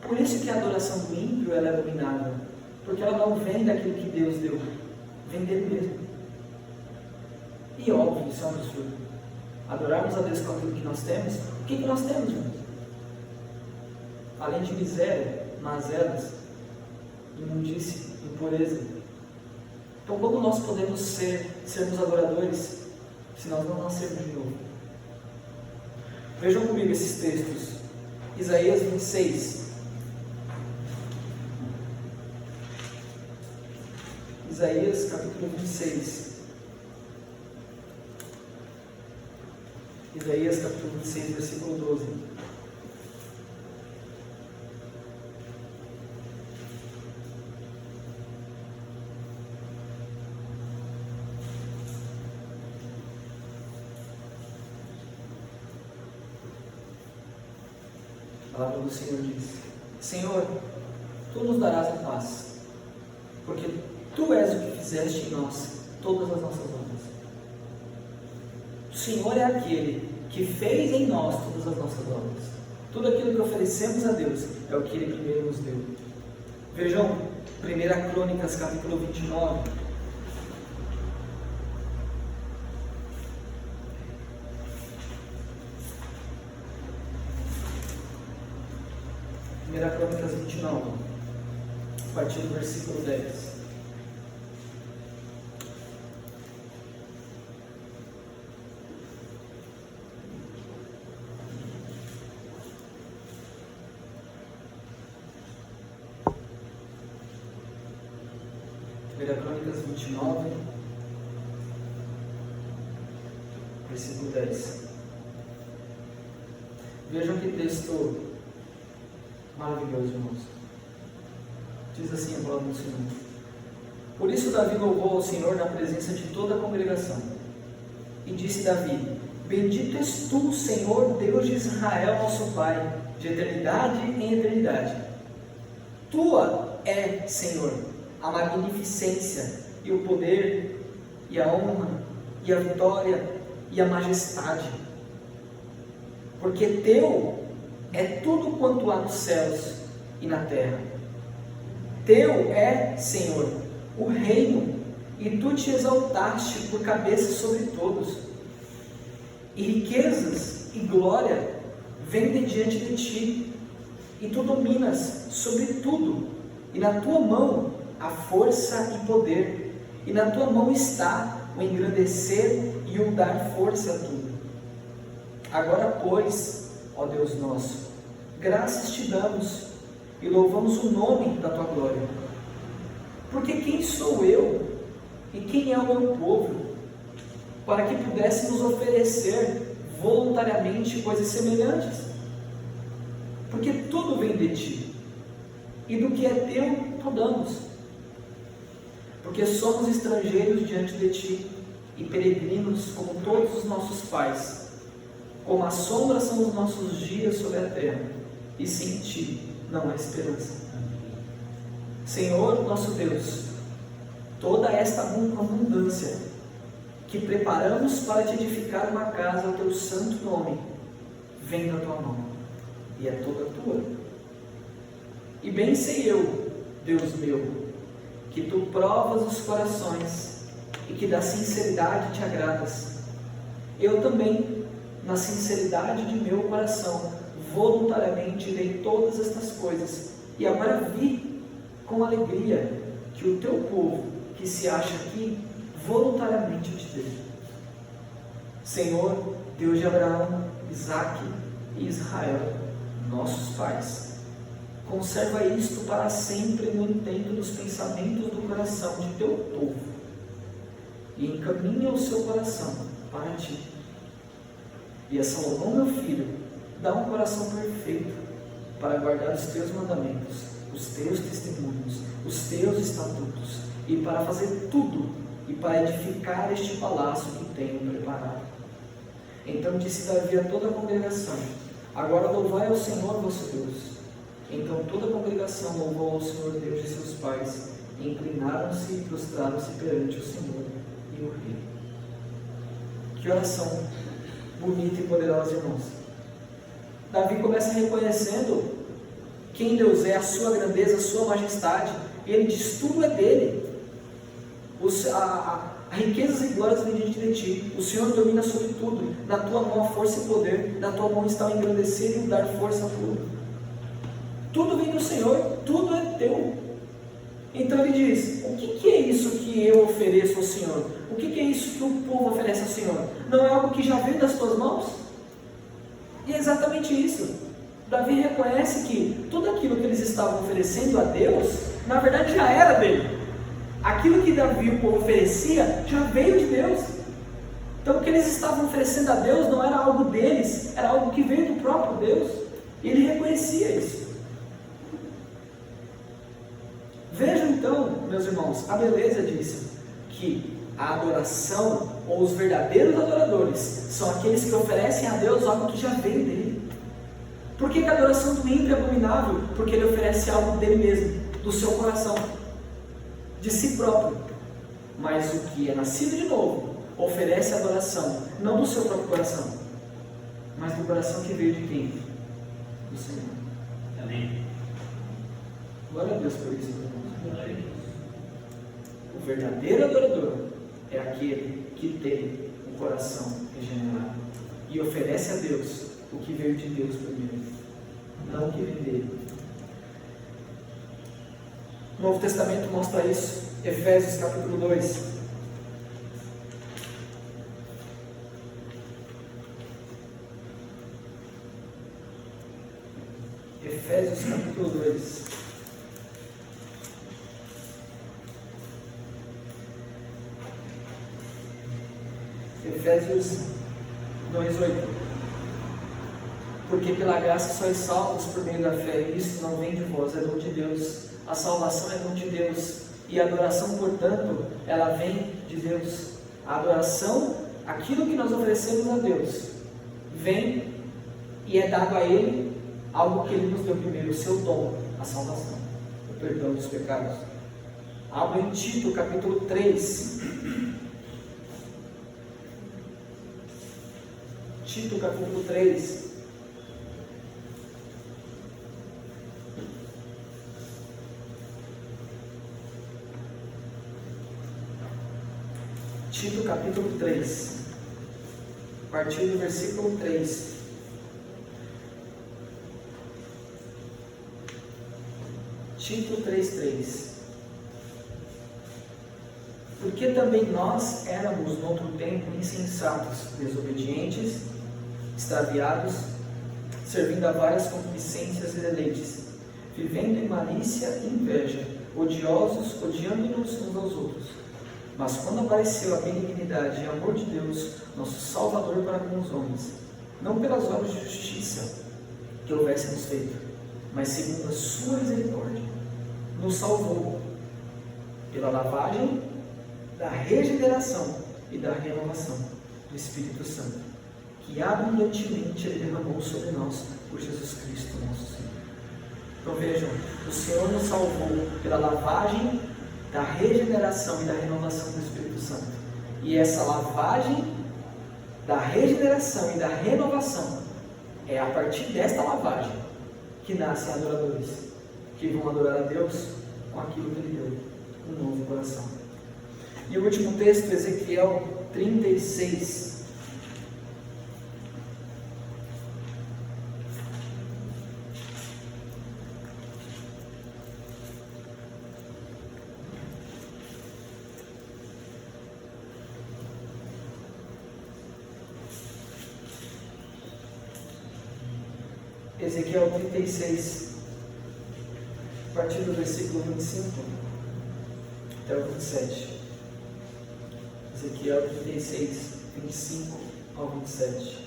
Por isso que a adoração do ímpio ela é abominável, porque ela não vem daquilo que Deus deu, vem dele mesmo. E óbvio, isso é um absurdo. Adorarmos a Deus com aquilo que nós temos. O que nós temos, irmãos? Além de miséria, mazelas, imundície, impureza. Então como nós podemos sermos adoradores se nós não nascermos de novo? Vejam comigo esses textos. Isaías 26. Isaías capítulo 26. Isaías capítulo 26, versículo 12. A palavra do Senhor diz: Senhor, Tu nos darás a paz, porque Tu és o que fizeste em nós todas as nossas obras. O Senhor é aquele que fez em nós todas as nossas obras. Tudo aquilo que oferecemos a Deus é o que Ele primeiro nos deu. Vejam 1 Crônicas capítulo 29. Crônicas 29, a partir do versículo 10. Crônicas 29, versículo 10. Vejam que texto maravilhoso, irmãos. Diz assim a palavra do Senhor: por isso Davi louvou ao Senhor na presença de toda a congregação. E disse Davi: bendito és tu, Senhor, Deus de Israel, nosso Pai, de eternidade em eternidade. Tua é, Senhor, a magnificência e o poder e a honra e a vitória e a majestade. Porque teu é tudo quanto há nos céus e na terra. Teu é, Senhor, o reino, e Tu te exaltaste por cabeça sobre todos. E riquezas e glória vêm de diante de Ti, e Tu dominas sobre tudo, e na Tua mão há força e poder, e na Tua mão está o engrandecer e o dar força a tudo. Agora, pois, ó Deus nosso, graças Te damos e louvamos o nome da Tua glória. Porque quem sou eu e quem é o meu povo, para que pudéssemos oferecer voluntariamente coisas semelhantes? Porque tudo vem de Ti, e do que é Teu, Tu damos. Porque somos estrangeiros diante de Ti, e peregrinos como todos os nossos pais. Como a sombra são os nossos dias sobre a terra, e sem Ti não há esperança. Senhor nosso Deus, toda esta abundância que preparamos para Te edificar uma casa ao Teu santo nome, vem da Tua mão, e é toda Tua. E bem sei eu, Deus meu, que Tu provas os corações e que da sinceridade te agradas. Eu também, na sinceridade de meu coração, voluntariamente dei todas estas coisas, e agora vi com alegria que o teu povo, que se acha aqui, voluntariamente te deu. Senhor, Deus de Abraão, Isaque e Israel, nossos pais, conserva isto para sempre no intento dos pensamentos do coração de teu povo, e encaminha o seu coração para ti. E a Salomão, meu filho, dá um coração perfeito para guardar os teus mandamentos, os teus testemunhos, os teus estatutos, e para fazer tudo, e para edificar este palácio que tenho preparado. Então disse Davi a toda a congregação: agora louvai ao Senhor vosso Deus. Então toda a congregação louvou ao Senhor Deus de seus pais, e inclinaram-se e prostraram-se perante o Senhor e o Rei. Que oração bonita e poderosa, irmãos. Davi começa reconhecendo quem Deus é, a sua grandeza, a sua majestade, e ele diz: tudo é dele. Riquezas e glórias vêm diante de ti. O Senhor domina sobre tudo. Na tua mão a força e poder. Na tua mão está o engrandecer e o dar força a tudo. Tudo vem do Senhor, tudo é teu. Então ele diz: o que é isso que eu ofereço ao Senhor? O que é isso que o povo oferece ao Senhor? Não é algo que já veio das tuas mãos? E é exatamente isso. Davi reconhece que tudo aquilo que eles estavam oferecendo a Deus, na verdade já era dele. Aquilo que Davi, o povo, oferecia, já veio de Deus. Então o que eles estavam oferecendo a Deus não era algo deles, era algo que veio do próprio Deus. E ele reconhecia isso. Vejam então, meus irmãos, a beleza disso, que a adoração, ou os verdadeiros adoradores, são aqueles que oferecem a Deus algo que já veio dele. Por que a adoração do ímpio é abominável? Porque ele oferece algo dele mesmo, do seu coração, de si próprio. Mas o que é nascido de novo, oferece adoração, não do seu próprio coração, mas do coração que veio de quem? Do Senhor. Amém. Glória a Deus por isso, irmãos. O verdadeiro adorador é aquele que tem um coração regenerado e oferece a Deus o que veio de Deus primeiro, não o que vem dele. O Novo Testamento mostra isso. Efésios capítulo 2. Efésios capítulo 2. Efésios 2:8. Porque pela graça sois salvos por meio da fé, e isso não vem de vós, é dom de Deus. A salvação é dom de Deus, e a adoração, portanto, ela vem de Deus. A adoração, aquilo que nós oferecemos a Deus, vem e é dado a Ele algo que Ele nos deu primeiro, o seu dom, a salvação, o perdão dos pecados. Abra em Tito capítulo 3. Tito capítulo 3. Tito capítulo 3, a partir do versículo 3. Tito 3:3. Porque também nós éramos no outro tempo insensatos, desobedientes, extraviados, servindo a várias concupiscências e deleites, vivendo em malícia e inveja, odiosos, odiando-nos uns aos outros. Mas quando apareceu a benignidade e amor de Deus, nosso Salvador para com os homens, não pelas obras de justiça que houvéssemos feito, mas segundo a sua misericórdia, nos salvou pela lavagem da regeneração e da renovação do Espírito Santo, que abundantemente Ele derramou sobre nós por Jesus Cristo nosso Senhor. Então vejam, o Senhor nos salvou pela lavagem da regeneração e da renovação do Espírito Santo. E essa lavagem da regeneração e da renovação é a partir desta lavagem que nascem adoradores, que vão adorar a Deus com aquilo que Ele deu, um novo coração. E o último texto, Ezequiel 36. Ezequiel 36, a partir do versículo 25 até o 27. Ezequiel 36, 25 ao 27.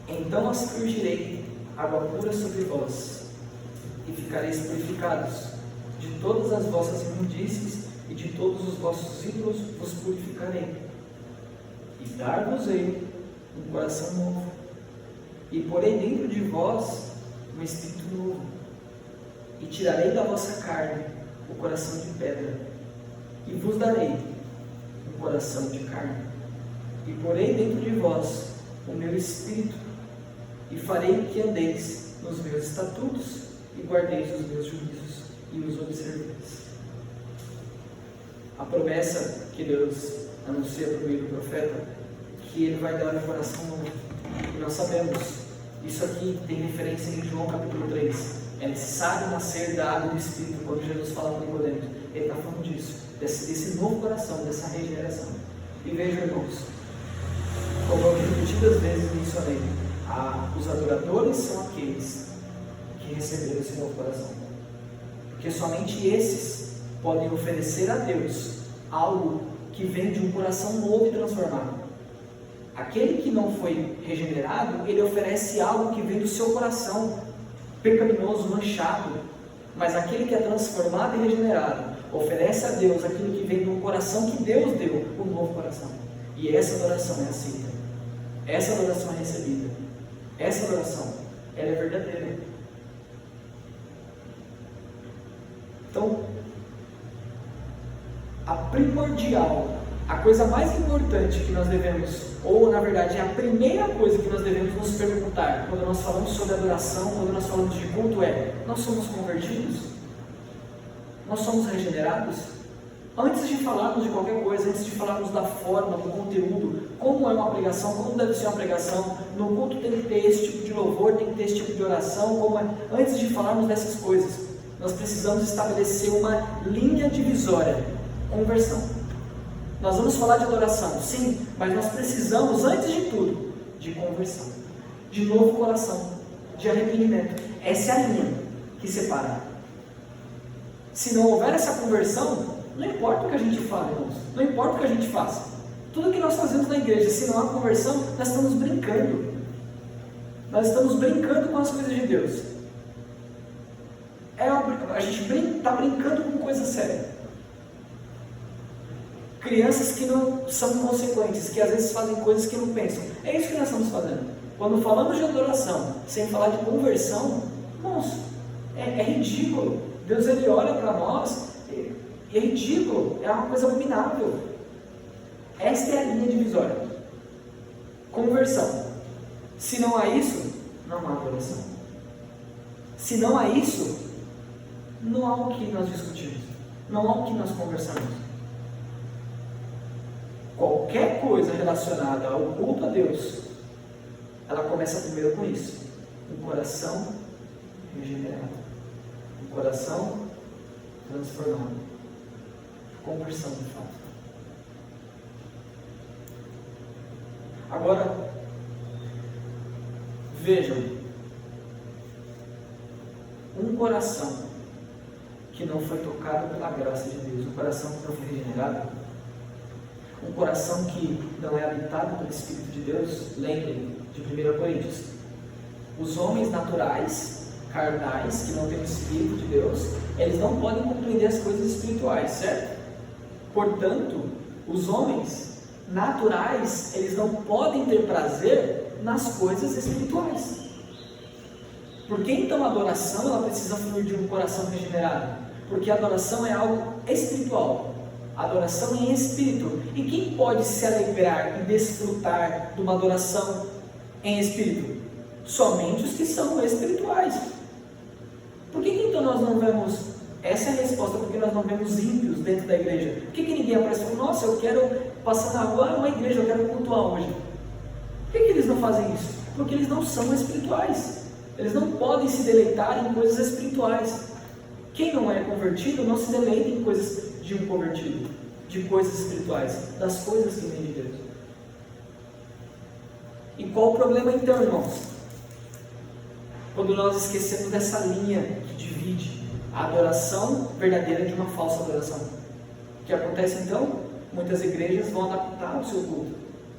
Então aspergirei água pura sobre vós, e ficareis purificados. De todas as vossas imundícies e de todos os vossos ídolos vos purificarei. E dar-vos-ei um coração novo, e porei dentro de vós um espírito novo, e tirarei da vossa carne o coração de pedra, e vos darei um coração de carne, e porei dentro de vós o meu espírito, e farei que andeis nos meus estatutos, e guardeis os meus juízos, e os observeis. A promessa que Deus anuncia por meio do profeta, que ele vai dar um coração novo. E nós sabemos, isso aqui tem referência em João capítulo 3. É necessário nascer da água do Espírito, quando Jesus fala com Nicodemos. Ele está falando disso, desse novo coração, dessa regeneração. E vejam, irmãos, como eu repetidas vezes mencionei, os adoradores são aqueles que receberam esse novo coração. Porque somente esses podem oferecer a Deus algo que vem de um coração novo e transformado. Aquele que não foi regenerado, ele oferece algo que vem do seu coração pecaminoso, manchado. Mas aquele que é transformado e regenerado, oferece a Deus aquilo que vem do coração que Deus deu, o novo coração. E essa adoração é aceita. Essa adoração é recebida. Essa adoração, ela é verdadeira. Então, a primordial, a coisa mais importante que nós devemos, ou na verdade é a primeira coisa que nós devemos nos perguntar quando nós falamos sobre adoração, quando nós falamos de culto, é: nós somos convertidos? Nós somos regenerados? Antes de falarmos de qualquer coisa, antes de falarmos da forma, do conteúdo, como é uma pregação, como deve ser uma pregação, no culto tem que ter esse tipo de louvor, tem que ter esse tipo de oração, antes de falarmos dessas coisas, nós precisamos estabelecer uma linha divisória: conversão. Nós vamos falar de adoração, sim, mas nós precisamos, antes de tudo, de conversão, de novo coração, de arrependimento. Essa é a linha que separa. Se não houver essa conversão, não importa o que a gente fala, irmãos, não importa o que a gente faça. Tudo que nós fazemos na igreja, se não há conversão, nós estamos brincando. Nós estamos brincando com as coisas de Deus. A gente está brincando com coisa séria. Crianças que não são consequentes, que às vezes fazem coisas que não pensam. É isso que nós estamos fazendo. Quando falamos de adoração, sem falar de conversão, irmãos, é ridículo. Deus, ele olha para nós, é ridículo, é uma coisa abominável. Esta é a linha divisória. Conversão. Se não há isso, não há adoração. Se não há isso, não há o que nós discutimos, não há o que nós conversamos. Qualquer coisa relacionada ao culto a Deus, ela começa primeiro com isso: um coração regenerado, um coração transformado, conversão de fato. Agora, vejam, um coração que não foi tocado pela graça de Deus, um coração que não foi regenerado, um coração que não é habitado pelo Espírito de Deus, lembrem de 1 Coríntios, os homens naturais, carnais, que não têm o Espírito de Deus, eles não podem compreender as coisas espirituais, certo? Portanto, os homens naturais, eles não podem ter prazer nas coisas espirituais. Por que então a adoração ela precisa fluir de um coração regenerado? Porque a adoração é algo espiritual. A adoração em espírito. E quem pode se alegrar e desfrutar de uma adoração em espírito? Somente os que são espirituais. Por que então nós não vemos, essa é a resposta, porque nós não vemos ímpios dentro da igreja? Por que ninguém aparece e fala, nossa, eu quero passar na rua, uma igreja, eu quero cultuar hoje? Por que eles não fazem isso? Porque eles não são espirituais. Eles não podem se deleitar em coisas espirituais. Quem não é convertido não se deleita em coisas de um convertido, de coisas espirituais, das coisas que vêm de Deus. E qual o problema então, irmãos? Quando nós esquecemos dessa linha que divide a adoração verdadeira de uma falsa adoração. O que acontece então? Muitas igrejas vão adaptar o seu culto.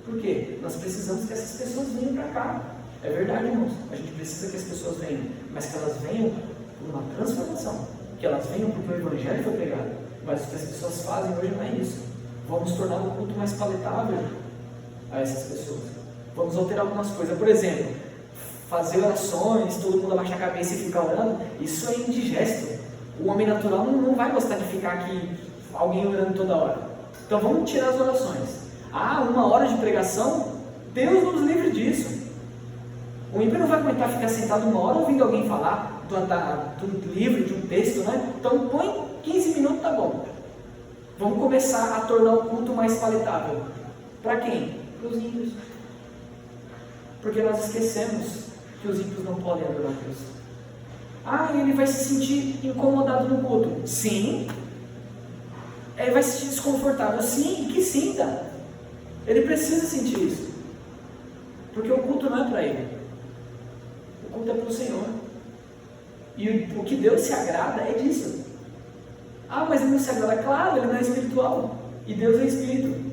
Por quê? Nós precisamos que essas pessoas venham para cá. É verdade, irmãos. A gente precisa que as pessoas venham, mas que elas venham por uma transformação. Que elas venham porque o Evangelho foi pregado. Mas o que as pessoas fazem hoje não é isso. Vamos tornar o culto mais palatável a essas pessoas. Vamos alterar algumas coisas. Por exemplo, fazer orações, todo mundo abaixar a cabeça e ficar orando, isso é indigesto. O homem natural não vai gostar de ficar aqui, alguém orando toda hora. Então vamos tirar as orações. 1 hora de pregação? Deus nos livre disso. O ímpio não vai aguentar ficar sentado 1 hora ouvindo alguém falar do livro, de um texto, né? Então põe 15 minutos, tá bom. Vamos começar a tornar o culto mais palatável. Para quem? Para os ímpios. Porque nós esquecemos que os ímpios não podem adorar Deus. Ele vai se sentir incomodado no culto. Sim. Ele vai se sentir desconfortável. Sim, que sinta. Ele precisa sentir isso. Porque o culto não é para ele. O culto é para o Senhor. E o que Deus se agrada é disso. Mas ele não se agrada. Claro, ele não é espiritual. E Deus é espírito.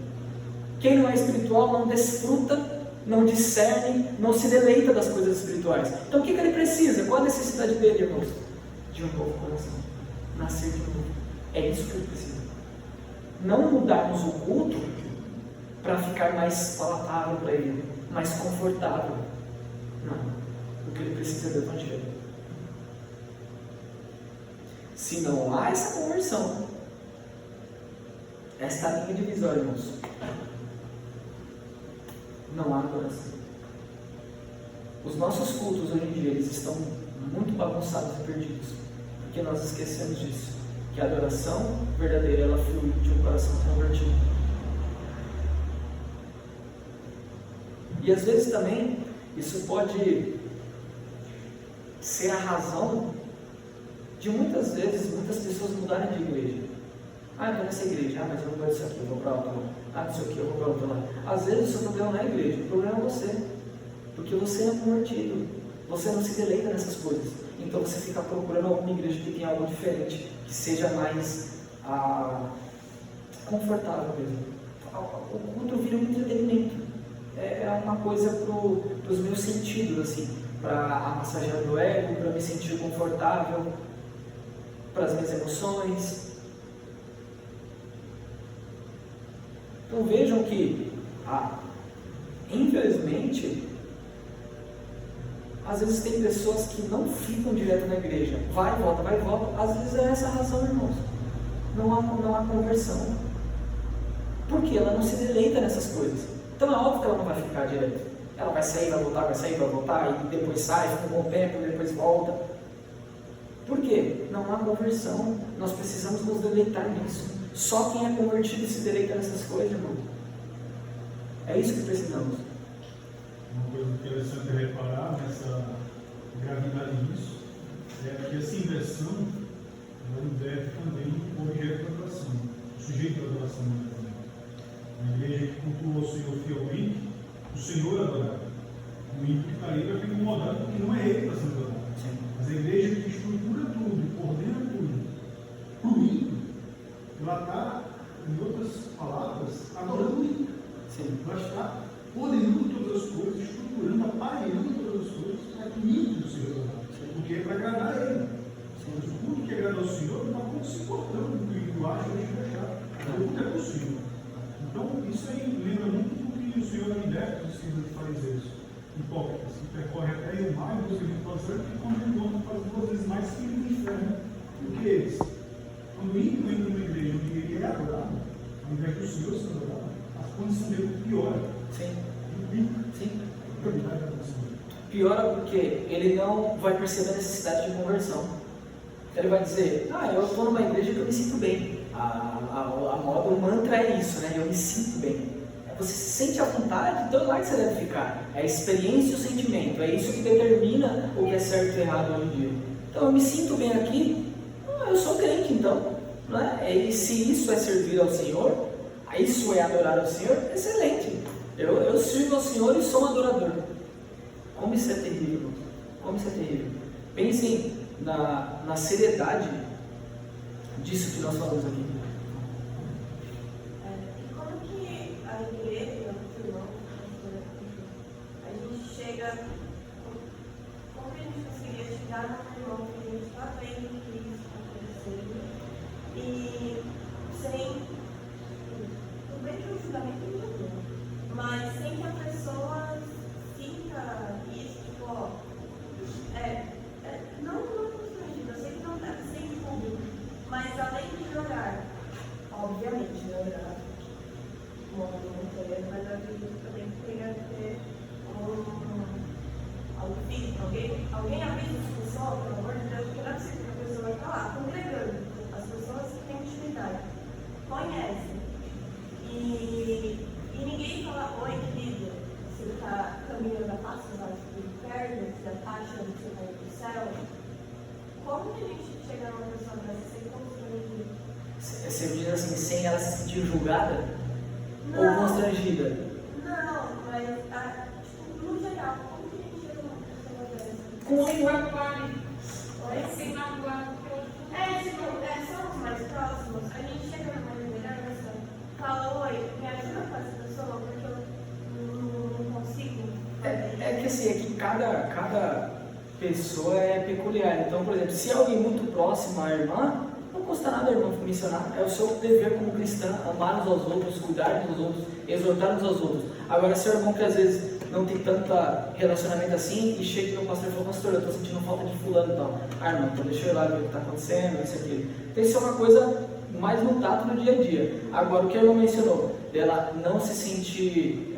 Quem não é espiritual não desfruta, não discerne, não se deleita das coisas espirituais. Então o que ele precisa? Qual a necessidade dele, irmãos? De um novo coração. Nascer de novo. É isso que ele precisa. Não mudarmos o culto para ficar mais palatável para ele, mais confortável. Não. O que ele precisa é do Evangelho. Se não há essa conversão, esta linha divisória, irmãos, não há adoração. Os nossos cultos hoje em dia eles estão muito bagunçados e perdidos, porque nós esquecemos disso, que a adoração verdadeira ela flui de um coração convertido. E às vezes também isso pode ser a razão de muitas vezes muitas pessoas mudarem de igreja. Eu estou nessa igreja, mas eu não gosto disso aqui, eu vou para outra lá. Não sei o que, eu vou para outra lá. Às vezes o seu problema não é a igreja, o problema é você. Porque você é convertido, você não se deleita nessas coisas. Então você fica procurando alguma igreja que tenha algo diferente, que seja mais confortável mesmo. O culto vira um entretenimento. É uma coisa para os meus sentidos, assim, para massagear o ego, para me sentir confortável, para as minhas emoções. Então vejam que, infelizmente, às vezes tem pessoas que não ficam direto na igreja, vai e volta, às vezes é essa a razão, irmãos, não há conversão, porque ela não se deleita nessas coisas, então é óbvio que ela não vai ficar direto, ela vai sair, vai voltar, vai sair, vai voltar, e depois sai, fica um bom tempo, depois volta. Por quê? Não há conversão, nós precisamos nos deleitar nisso. Só quem é convertido se deleita nessas coisas, irmão. É isso que precisamos. Uma coisa interessante é reparar nessa gravidade disso é que essa inversão ela deve também o objeto da adoração, o sujeito da adoração também. Na igreja que cultua o Senhor fielmente, o Senhor adorado. O ímpio que está ali vai ficar incomodado porque não é ele que está sendo adorado. Mas a igreja que estrutura tudo, coordena tudo, o ímpio, ela está, em outras palavras, adorando o ímpio. Ela está coordenando todas as coisas, estruturando, aparelhando todas as coisas para que o ímpio do Senhor adorado. Porque é para agradar a ele. Mas o culto que agrada ao Senhor não está pouco se importando com o que o ímpio acha ou deixa de achar. O culto é possível. Então, isso aí lembra muito do que o Senhor liberta dos filhos de fariseus, hipócritas, que percorre até o mar e busca de fazer, que quando faz 2 vezes mais que no inferno do que eles. Quando o ímpio entra numa igreja onde ele é adorado, ao invés do Senhor ser adorado, a condição dele piora. Sim. Piora porque ele não vai perceber a necessidade de conversão. Ele vai dizer, eu estou numa igreja que eu me sinto bem. A moda, o mantra é isso, né? Eu me sinto bem. Você se sente à vontade, então é lá que você deve ficar. É a experiência e o sentimento. É isso que determina o que é certo e errado hoje em dia. Então eu me sinto bem aqui, eu sou crente então. Não é? E se isso é servir ao Senhor, isso é adorar ao Senhor, excelente. Eu sirvo ao Senhor e sou um adorador. Como isso é terrível. Como isso é terrível. Pensem na seriedade disso que nós falamos aqui. E como que a igreja, os irmãos, a gente chega, como que a gente conseguiria chegar no irmão que a gente está vendo que isso está acontecendo e sem, tudo bem que o julgamento é muito, mas sem que a pessoa sinta isso, tipo, não constrangida, eu sei que não deve ser em público, mas além de orar, obviamente, né, orar, mas a gente também tem a ter algo físico, alguém avisa as pessoas, pelo amor de Deus, porque não é possível que a pessoa está lá, congregando, as pessoas que têm intimidade, conhecem, e ninguém fala, oi querido, você está caminhando a passos lá do inferno, você está achando que você vai para o céu. Como que a gente chega numa pessoa dessa sem constrangir? Você diz assim, sem ela se sentir julgada? Não. Ou constrangida? Não, mas tipo, no geral, como que a gente chega numa pessoa dessa? Com Sem magoar. Oi? Sem magoar. Tipo, são os mais próximos. A gente chega numa liderança, fala, oi, me ajuda com essa pessoa, porque eu não consigo. É que assim, é que cada pessoa é peculiar. Então, por exemplo, se é alguém muito próximo à irmã, não custa nada a irmã mencionar. É o seu dever como cristã, amar uns aos outros, cuidar uns aos outros, exortar uns aos outros. Agora, se é um irmão que às vezes não tem tanto relacionamento assim, e chega no pastor e fala, pastor, eu estou sentindo falta de fulano e tal. Irmã, então deixa eu ir lá ver o que está acontecendo, isso aqui. Tem que ser uma coisa mais no tato no dia a dia. Agora, o que a irmã mencionou, dela não se sentir,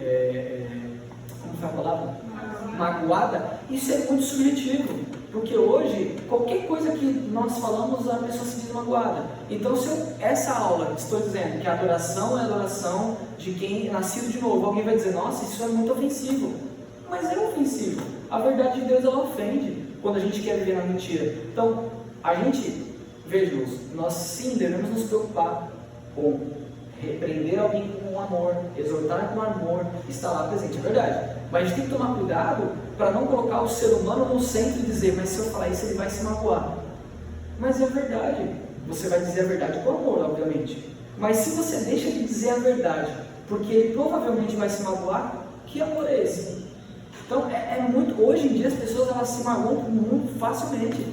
como foi a palavra? Magoada, isso é muito subjetivo, porque hoje, qualquer coisa que nós falamos, a pessoa se diz magoada. Então, essa aula, estou dizendo que a adoração é a adoração de quem é nascido de novo, alguém vai dizer, nossa, isso é muito ofensivo. Mas é ofensivo. A verdade de Deus, ela ofende, quando a gente quer viver na mentira. Então, a gente, vejamos, nós sim devemos nos preocupar com repreender alguém com amor, exortar com amor, estar lá presente, é verdade. Mas a gente tem que tomar cuidado para não colocar o ser humano no centro e dizer, mas se eu falar isso ele vai se magoar. Mas é verdade, você vai dizer a verdade com amor, obviamente. Mas se você deixa de dizer a verdade, porque ele provavelmente vai se magoar, que amor é esse? Então, hoje em dia as pessoas elas se magoam muito facilmente.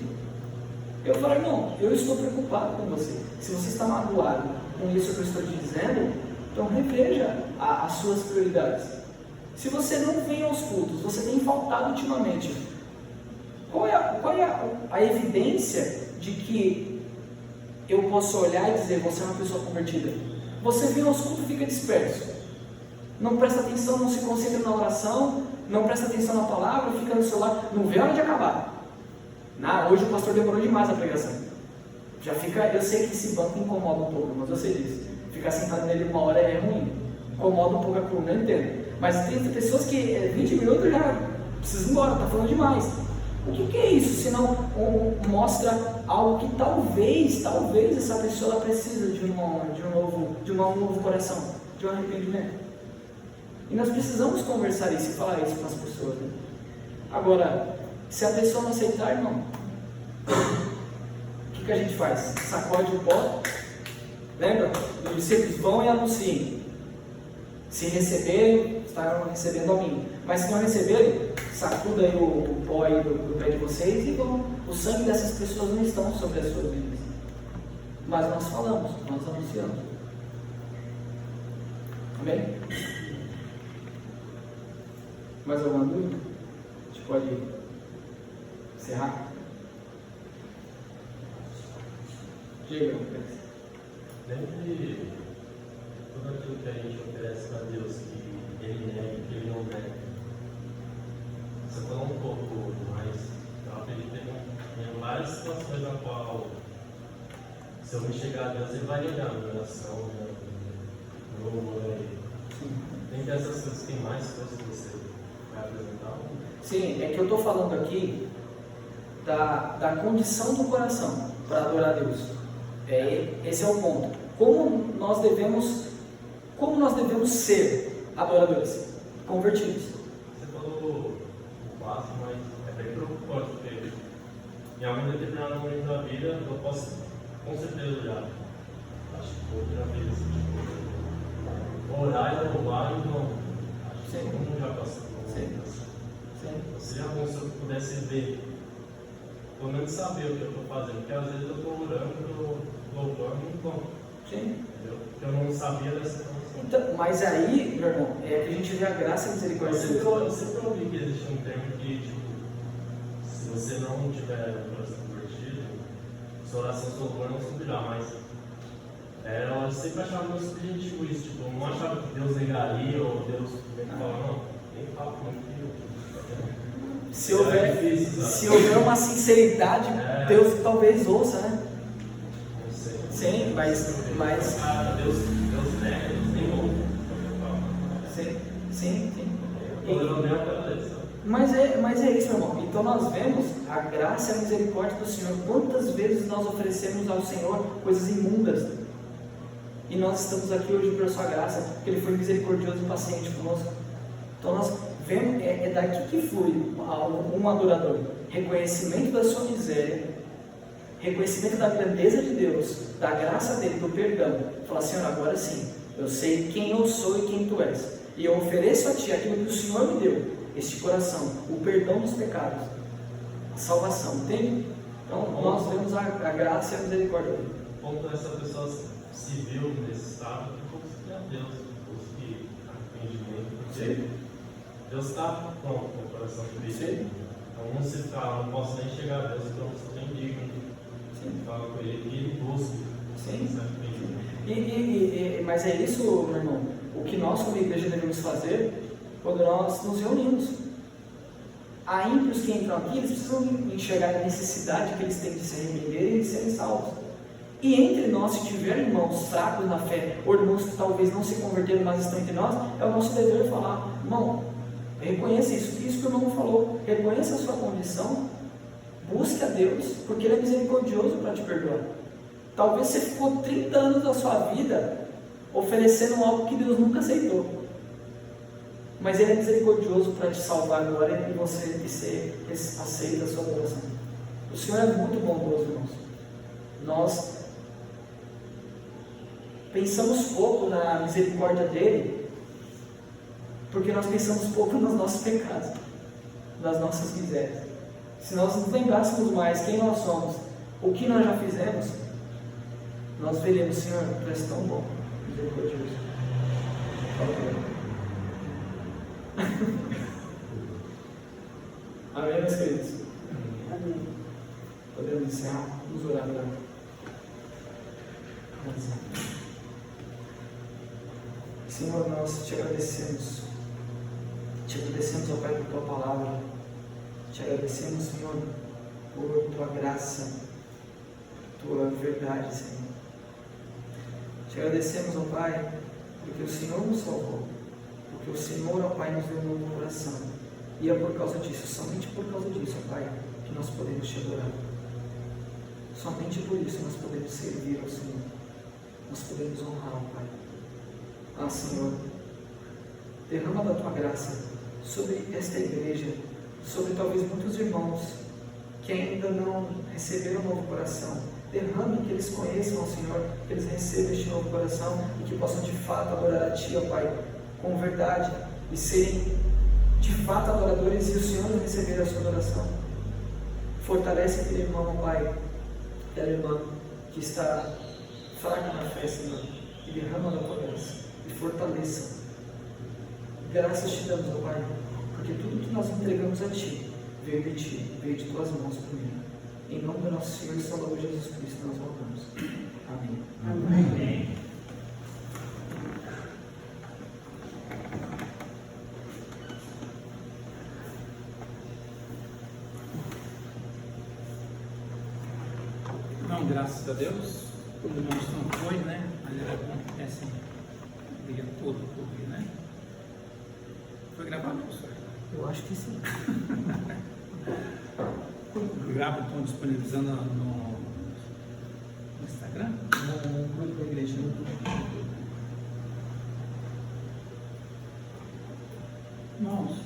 Eu falo, irmão, eu estou preocupado com você. Se você está magoado com isso que eu estou te dizendo, então reveja as suas prioridades. Se você não vem aos cultos, você tem faltado ultimamente, qual é a evidência de que eu posso olhar e dizer, você é uma pessoa convertida? Você vem aos cultos e fica disperso. Não presta atenção, não se concentra na oração, não presta atenção na palavra, fica no celular, não vê a hora de acabar. Hoje o pastor demorou demais a pregação. Já fica, eu sei que esse banco incomoda um pouco, mas eu sei disso. Ficar sentado nele uma hora é ruim. Incomoda um pouco a coluna, eu entendo. Mas tem pessoas que 20 minutos já precisam ir embora, está falando demais. O que é isso? Senão mostra algo que talvez essa pessoa ela precisa de um novo coração, de um arrependimento. E nós precisamos conversar isso e falar isso com as pessoas. Né? Agora, se a pessoa não aceitar, irmão, o que a gente faz? Sacode o pó. Lembra? Os discípulos vão e anunciem. Se receberem, estarão recebendo a mim. Mas se não receberem, sacuda aí o pó aí do pé de vocês e vão. O sangue dessas pessoas não estão sobre as suas vidas. Mas nós falamos, nós anunciamos. Amém? Mais alguma dúvida? A gente pode encerrar? Diga, Pedro. Dentre tudo aquilo que a gente oferece para Deus, que Ele nega e que Ele não nega, você falou um pouco, mas eu acredito que tem várias situações na qual se eu me chegar a Deus, Ele vai ligar na oração, né? No louvor aí. Tem dessas coisas, tem mais coisas que você vai apresentar? Sim, é que eu estou falando aqui da condição do coração para adorar a Deus. Esse é o ponto. Como nós devemos ser adoradores? Convertidos. Você falou o passo, mas é bem preocupante, porque em algum determinado momento da vida eu posso, com certeza já, acho que eu já fiz esse tipo de orar e louvar e não. Acho que todo mundo já passou por Sim. isso. Seria bom se eu pudesse ver, pelo menos saber o que eu estou fazendo, porque às vezes eu estou orando, estou louvando e não estou. Sim. Entendeu? Porque eu não sabia dessa situação. Então, mas aí, meu irmão, é que a gente vê a graça e a misericórdia de Deus. Eu sempre ouvi que existe um termo que, tipo, se você não tiver um coração convertido, sua oração, sua louvor não subirá, mas eu sempre achava meio subjetivo isso, tipo, eu não achava que Deus negaria ou Deus falava, não, nem fala comigo. Se houver uma sinceridade, Deus talvez ouça, né? Não sei. Sim, mas Deus nega, Deus nem ouve. sim. Eu não cabeça. Mas é isso, meu irmão. Então nós vemos a graça e a misericórdia do Senhor. Quantas vezes nós oferecemos ao Senhor coisas imundas? E nós estamos aqui hoje por sua graça, porque Ele foi misericordioso e paciente conosco. Então nós vemos, é daqui que flui um adorador. Reconhecimento da sua miséria, reconhecimento da grandeza de Deus, da graça dele, do perdão. Falar, Senhor, agora sim, eu sei quem eu sou e quem Tu és. E eu ofereço a Ti aquilo que o Senhor me deu, este coração, o perdão dos pecados, a salvação, entende? Então nós vemos a graça e a misericórdia dele. Como essa pessoa se viu nesse estado, busque a Deus, busque arrependimento, porque Deus está pronto com o coração de Cristo. Então não se fala, não posso nem chegar a Deus, porque eu sou bem digno. Fala com Ele que Ele busque esse arrependimento. Mas é isso, meu irmão, o que nós como igreja devemos fazer quando nós nos reunimos. Há ímpios que entram aqui, eles precisam enxergar a necessidade que eles têm de se arrepender e de serem salvos. E entre nós, se tiver irmãos fracos na fé, ou irmãos que talvez não se converteram, mas estão entre nós, é o nosso dever falar, irmão, reconheça isso que o irmão falou, reconheça a sua condição, busque a Deus, porque Ele é misericordioso para te perdoar. Talvez você ficou 30 anos da sua vida oferecendo algo que Deus nunca aceitou. Mas Ele é misericordioso para te salvar agora e você ser aceito a sua adoração. O Senhor é muito bondoso, irmãos. Nós pensamos pouco na misericórdia dEle, porque nós pensamos pouco nos nossos pecados, nas nossas misérias. Se nós nos lembrássemos mais quem nós somos, o que nós já fizemos, nós veremos, Senhor, Tu és tão bom, misericordioso. Amém, meus queridos? Amém. Podemos encerrar? Vamos orar agora. Senhor, nós te agradecemos. Te agradecemos, ó Pai, por Tua palavra. Te agradecemos, Senhor, por Tua graça, Tua verdade, Senhor. Te agradecemos, ó Pai, porque o Senhor nos salvou. Porque o Senhor, ó Pai, nos deu um novo coração. E é por causa disso, somente por causa disso, ó Pai, que nós podemos te adorar. Somente por isso nós podemos servir ao Senhor. Nós podemos honrar ao Pai. Ah, Senhor, derrama da Tua graça sobre esta igreja, sobre talvez muitos irmãos que ainda não receberam um novo coração. Derrame que eles conheçam ao Senhor, que eles recebam este novo coração e que possam de fato adorar a Ti, ó Pai, com verdade e serem de fato adoradores e o Senhor receber a sua adoração. Fortalece aquele irmão, ó Pai, aquela irmã que está fraca na fé, Senhor, e derrama da Tua graça e fortaleça. Graças te damos, ó Pai, porque tudo que nós entregamos a Ti veio de Ti, veio de Tuas mãos primeiro. Em nome do nosso Senhor e Salvador Jesus Cristo, nós voltamos. Amém. Amém. Não, graças a Deus. o irmão não foi, né? Mas ele acontece o dia todo, né? Foi gravado, professor? Eu acho que sim. Grava, estão disponibilizando no Instagram? No grupo da igreja. Irmãos,